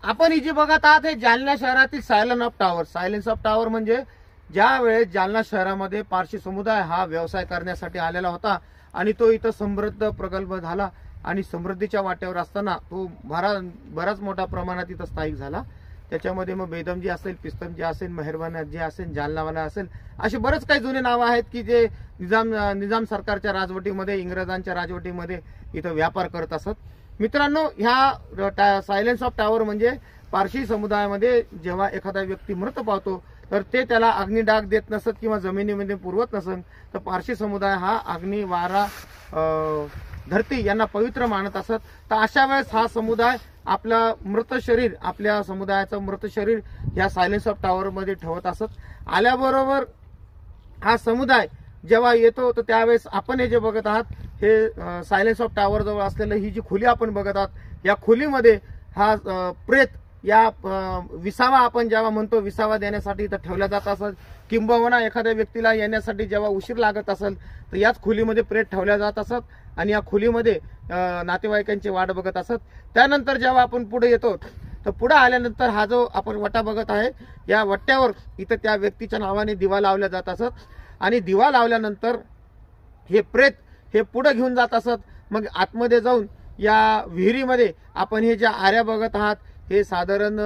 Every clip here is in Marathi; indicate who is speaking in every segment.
Speaker 1: आपण ही जी बघत आहात हे जालना शहरातील silence of tower. Silence of tower म्हणजे ज्या वेळेस जालना शहरामध्ये पारशी समुदाय हा व्यवसाय करण्यासाठी आलेला होता आणि तो इथं समृद्ध प्रगल्भ झाला आणि समृद्धीच्या वाट्यावर असताना तो बराच मोठ्या प्रमाणात इथं स्थायिक झाला. त्याच्यामध्ये मग बेदमजी असेल, पिस्तमजी असेल, मेहरबान जी असेल, जालनावाला असेल, असे बरेच काही जुने नावं आहेत की जे निजाम सरकारच्या राजवटीमध्ये, इंग्रजांच्या राजवटीमध्ये इथं व्यापार करत असत. मित्रांनो, ह्या सायलेंस ऑफ टावर म्हणजे पारशी समुदायामध्ये जेव्हा एखादा व्यक्ती मृत पावतो तर ते त्याला अग्निडाग देत नसत किंवा जमिनीमध्ये पुरवत नसत, तर पारशी समुदाय हा अग्नी, वारा, धरती यांना पवित्र मानत असत. तर अशा वेळेस हा समुदाय आपलं मृत शरीर, आपल्या समुदायाचं मृत शरीर या सायलेंस ऑफ टावर मध्ये ठेवत असत. आल्याबरोबर हा समुदाय जेव्हा येतो तर त्यावेळेस आपण हे जे बघत आहात हे सायलेंस ऑफ टावर जवळ असलेलं ही जी खोली आपण बघत आहात, या खोलीमध्ये हा प्रेत या विसावा, आपण जेव्हा म्हणतो विसावा देण्यासाठी इथं ठेवला जात असत, किंबहुना एखाद्या व्यक्तीला येण्यासाठी जेव्हा उशीर लागत असेल तर याच खोलीमध्ये प्रेत ठेवल्या जात असत आणि या खोलीमध्ये नातेवाईकांची वाट बघत असत. त्यानंतर जेव्हा आपण पुढे येतो तर पुढे आल्यानंतर हा जो आपण वटा बघत आहे या वट्ट्यावर इथं त्या व्यक्तीच्या नावाने दिवा लावला जात असत आणि दिवा लावल्यानंतर हे प्रेत हे पुढे घेऊन जात असत. मग आतमध्ये जाऊन या विहिरीमध्ये आपण हे ज्या आऱ्या बघत आहात हे साधारण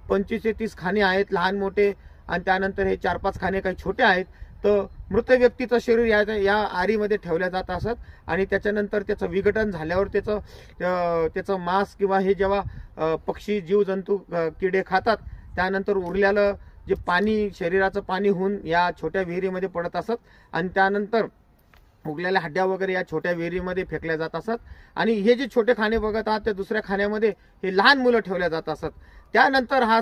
Speaker 1: 25 ते 30 खाणे आहेत, लहान मोठे, आणि त्यानंतर हे 4-5 खाणे काही छोटे आहेत. तर मृत व्यक्तीचं शरीर या आरीमध्ये ठेवल्या जात असत आणि त्याच्यानंतर त्याचं विघटन झाल्यावर त्याचं मांस किंवा हे जेव्हा पक्षी, जीवजंतू, किडे खातात त्यानंतर उरलेलं जे पाणी, शरीराचं पाणी होऊन या छोट्या विहिरीमध्ये पडत असत आणि त्यानंतर उगलेल्या हड्ड्या वगैरे या छोट्या विहिरीमध्ये फेकल्या जात असत. आणि हे जे छोटे खाणे बघत आहात त्या दुसऱ्या खाण्यामध्ये हे लहान मुलं ठेवल्या जात असत. त्यानंतर हा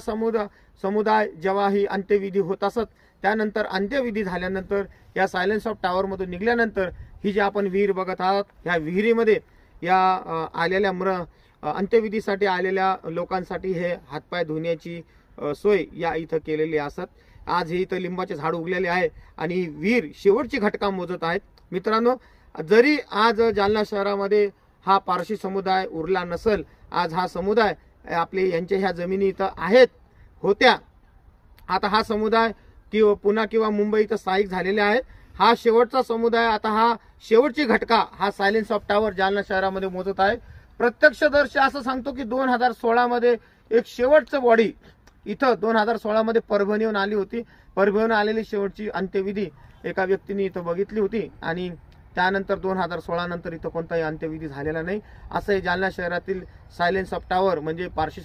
Speaker 1: समुदाय जेव्हा ही अंत्यविधी होत असत, त्यानंतर अंत्यविधी झाल्यानंतर या सायलेंस ऑफ टावर मधून निघाल्यानंतर ही जी आपण विहीर बघत आहात ह्या विहिरीमध्ये या आलेल्या अंत्यविधीसाठी आलेल्या लोकांसाठी हे हातपाय धुण्याची सोय या इथं केलेली असत. आज हे इथं लिंबाचे झाड उगलेले आहे आणि ही विहीर शेवटची घटका मोजत आहेत. मित्रांनो, जरी आज जालना शहरामध्ये हा पारशी समुदाय उरला नसेल, आज हा समुदाय आपले यांच्या ह्या जमिनी इथं आहेत, होत्या, आता हा समुदाय पुणे किंवा मुंबई इथं स्थायिक झालेले आहे. हा शेवटचा समुदाय, आता हा शेवटची घटका हा सायलेंस ऑफ टावर जालना शहरामध्ये मोजत आहे. प्रत्यक्षदर्शी असं सांगतो की 2016 मध्ये एक शेवटचं बॉडी इथं 2016 मध्ये परभणीहून आली होती. परभणीहून आलेली शेवटची अंत्यविधी एका व्यक्तीने इथं बघितली होती आणि त्यानंतर 2016 नंतर इथं कोणताही अंत्यविधी झालेला नाही. असं जालना शहरातील सायलेंस ऑफ टावर म्हणजे पारशी